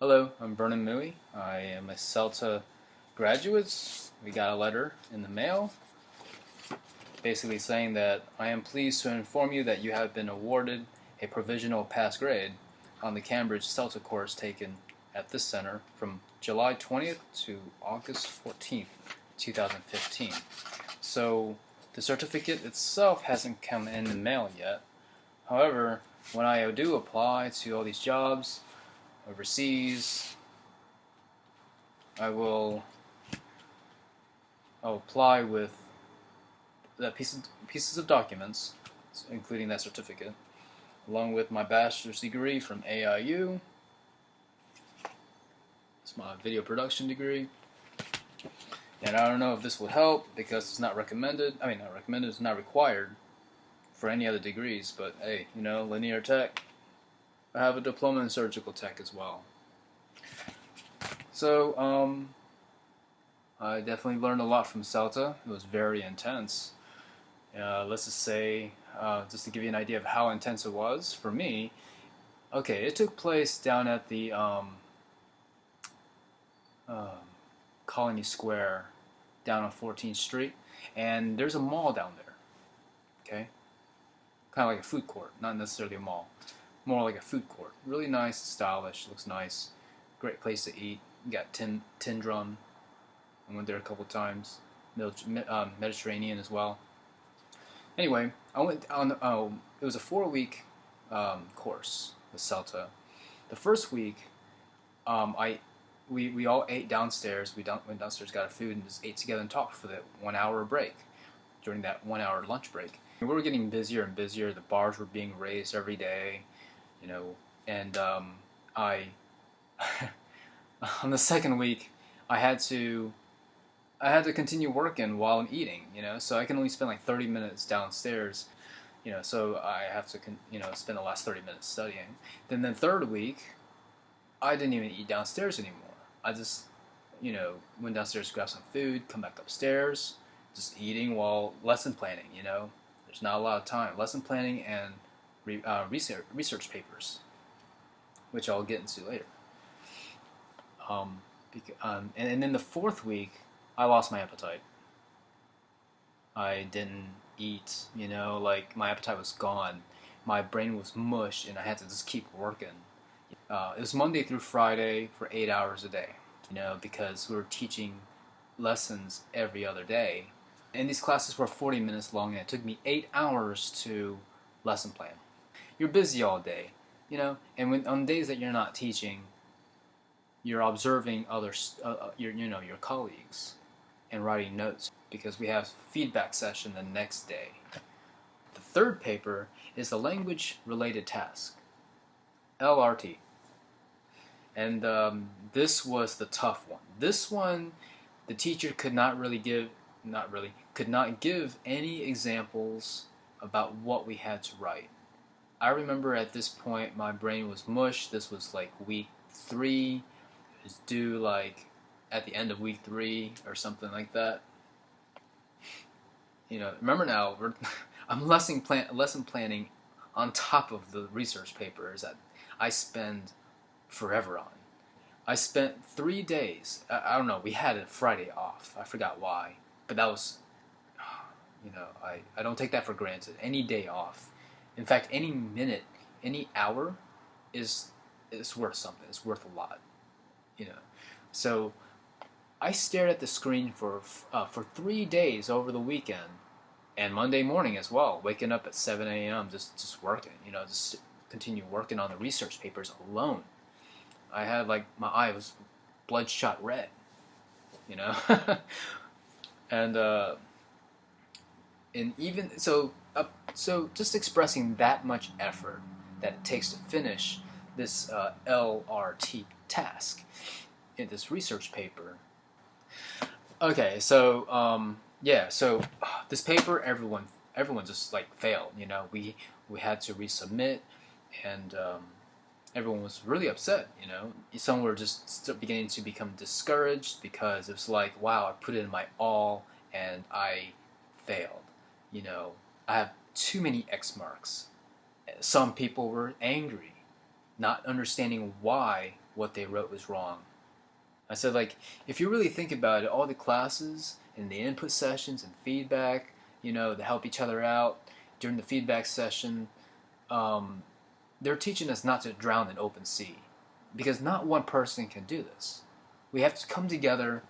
Hello, I'm Vernon Mui. I am a CELTA graduate. We got a letter in the mail basically saying that I am pleased to inform you that you have been awarded a provisional pass grade on the Cambridge CELTA course taken at this center from July 20th to August 14th, 2015. So the certificate itself hasn't come in the mail yet. However, when I do apply to all these jobs overseas, I'll apply with the pieces of documents, including that certificate, along with my bachelor's degree from AIU. It's my video production degree. And I don't know if this would help because it's not recommended. Not recommended, it's not required for any other degrees, but hey, linear tech. I have a diploma in surgical tech as well. So, I definitely learned a lot from CELTA. It was very intense. Let's just say, just to give you an idea of how intense it was for me, okay, it took place down at the Colony Square down on 14th Street, and there's a mall down there, okay? Kind of like a food court, not necessarily a mall. More like a food court. Really nice, stylish, looks nice. Great place to eat. You got Tin Drum. I went there a couple times. Mediterranean as well. Anyway, I went on. It was a 4-week course with CELTA. The first week, we all ate downstairs. We went downstairs, got our food, and just ate together and talked for that 1 hour break. During that 1 hour lunch break, we were getting busier and busier. The bars were being raised every day, and I on the second week, I had to continue working while I'm eating, so I can only spend like 30 minutes downstairs, so I have to, spend the last 30 minutes studying. Then the third week, I didn't even eat downstairs anymore. I just, went downstairs to grab some food, come back upstairs, just eating while lesson planning, There's not a lot of time. Lesson planning and research papers, which I'll get into later. And then the fourth week, I lost my appetite. I didn't eat, like my appetite was gone. My brain was mush, and I had to just keep working. It was Monday through Friday for 8 hours a day, because we were teaching lessons every other day. And these classes were 40 minutes long, and it took me 8 hours to lesson plan. You're busy all day, and on days that you're not teaching, you're observing your colleagues and writing notes because we have feedback session the next day. The third paper is the language-related task, LRT. And this was the tough one. This one, the teacher could not give any examples about what we had to write. I remember at this point my brain was mush. This was like week 3. It was due like at the end of week 3 or something like that. Remember now, I'm lesson planning on top of the research papers that I spend forever on. I spent 3 days. I don't know. We had a Friday off. I forgot why, but that was, I don't take that for granted. Any day off. In fact, any minute, any hour, is worth something. It's worth a lot. So I stared at the screen for 3 days over the weekend, and Monday morning as well, waking up at 7 a.m. just working, just continue working on the research papers alone. I had my eye was bloodshot red, and even so just expressing that much effort that it takes to finish this LRT task in this research paper. Okay, so so this paper, everyone just failed. We had to resubmit, and everyone was really upset. Some were just beginning to become discouraged because it was like, wow, I put in my all and I failed. I have too many X marks. Some people were angry. not understanding why what they wrote was wrong. I said, like, if you really think about it, all the classes and the input sessions and feedback, to help each other out during the feedback session, they're teaching us not to drown in open sea, because not one person can do this. We have to come together,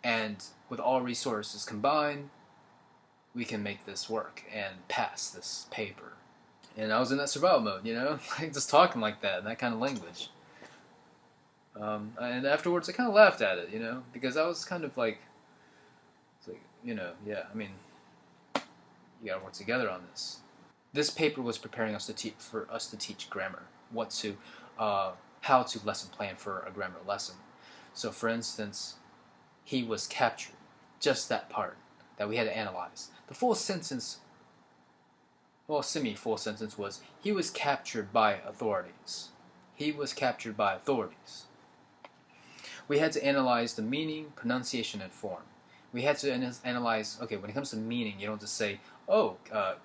and with all resources combined, we can make this work and pass this paper. And I was in that survival mode, like just talking like that kind of language. And afterwards, I kind of laughed at it, because I was kind of like, yeah, I mean, you gotta work together on this. This paper was preparing us for us to teach grammar, how to lesson plan for a grammar lesson. So, for instance, he was captured, just that part that we had to analyze. The full sentence, well, semi-full sentence was, he was captured by authorities. He was captured by authorities. We had to analyze the meaning, pronunciation, and form. We had to analyze, okay, when it comes to meaning, you don't just say,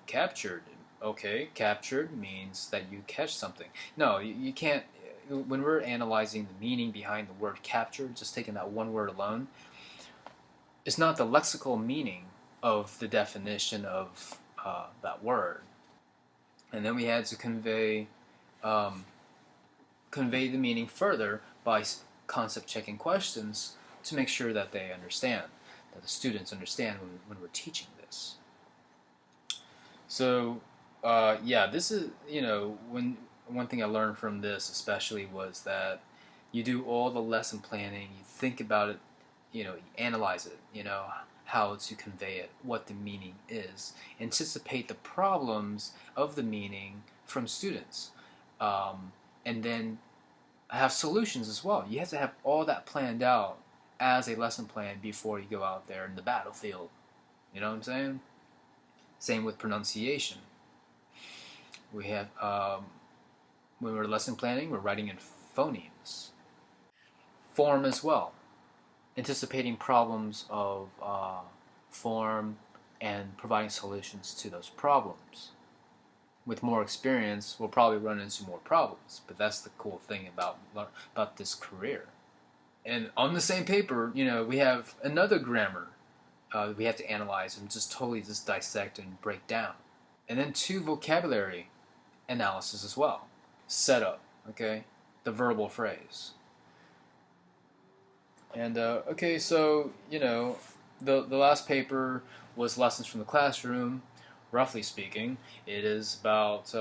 captured. Okay, captured means that you catch something. No, you can't. When we're analyzing the meaning behind the word captured, just taking that one word alone, it's not the lexical meaning of the definition of that word. And then we had to convey the meaning further by concept checking questions to make sure that they understand, that the students understand when we're teaching this. So, this is, one thing I learned from this especially was that you do all the lesson planning, you think about it, you analyze it, how to convey it, what the meaning is, anticipate the problems of the meaning from students, and then have solutions as well. You have to have all that planned out as a lesson plan before you go out there in the battlefield. You know what I'm saying? Same with pronunciation. We have, when we're lesson planning, we're writing in phonemes. Form as well. Anticipating problems of form and providing solutions to those problems. With more experience, we'll probably run into more problems, but that's the cool thing about this career. And on the same paper, we have another grammar we have to analyze and just dissect and break down. And then 2 vocabulary analysis as well. Setup, okay? The verbal phrase. And, so, the last paper was lessons from the classroom. Roughly speaking, it is about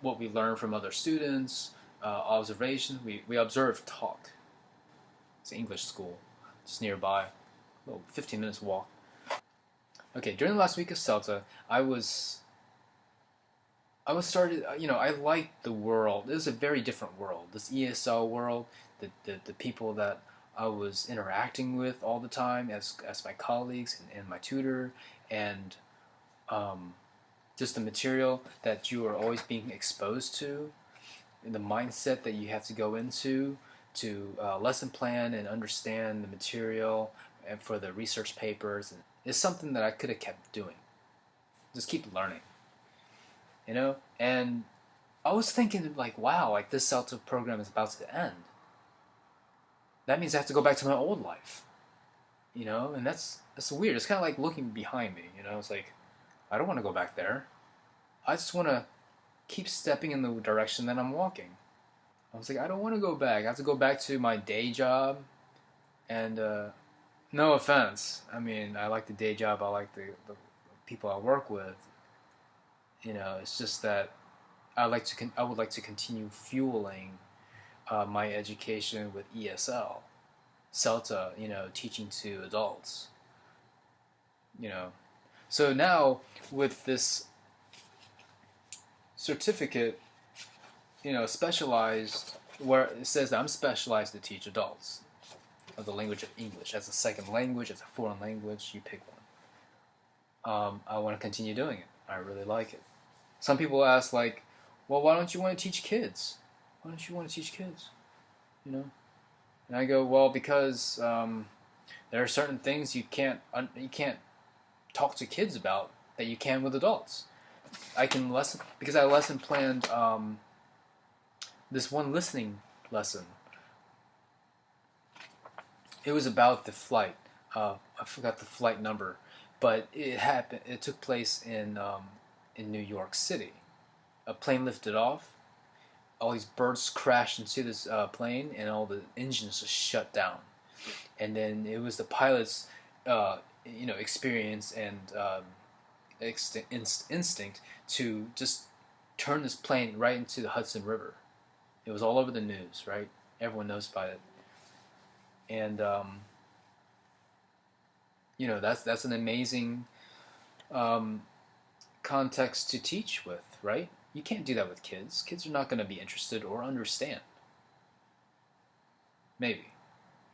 what we learn from other students, observation. We observe talk. It's an English school, just nearby, 15 minutes walk. Okay, during the last week of CELTA, I liked the world. It was a very different world. This ESL world, the people that I was interacting with all the time as my colleagues and my tutor, and just the material that you are always being exposed to, and the mindset that you have to go into to lesson plan and understand the material and for the research papers, and it's something that I could have kept doing. Just keep learning, And I was thinking, wow, this CELTA program is about to end. That means I have to go back to my old life, and that's weird. It's kind of like looking behind me, It's like, I don't want to go back there. I just want to keep stepping in the direction that I'm walking. I was like, I don't want to go back. I have to go back to my day job. And no offense. I mean, I like the day job. I like the people I work with. It's just that I would like to continue fueling my education with ESL, CELTA, teaching to adults. So now with this certificate, specialized, where it says that I'm specialized to teach adults of the language of English as a second language, as a foreign language, you pick one. I want to continue doing it. I really like it. Some people ask, well, why don't you want to teach kids? Why don't you want to teach kids? And I go, well, because there are certain things you can't talk to kids about that you can with adults. I can lesson planned this one listening lesson. It was about the flight. I forgot the flight number, but it happened. It took place in New York City. A plane lifted off. All these birds crashed into this plane, and all the engines just shut down. And then it was the pilot's, experience and instinct to just turn this plane right into the Hudson River. It was all over the news, right? Everyone knows about it. And that's an amazing context to teach with, right? You can't do that with kids. Kids are not going to be interested or understand. Maybe.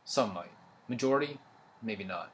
Some might. Majority, maybe not.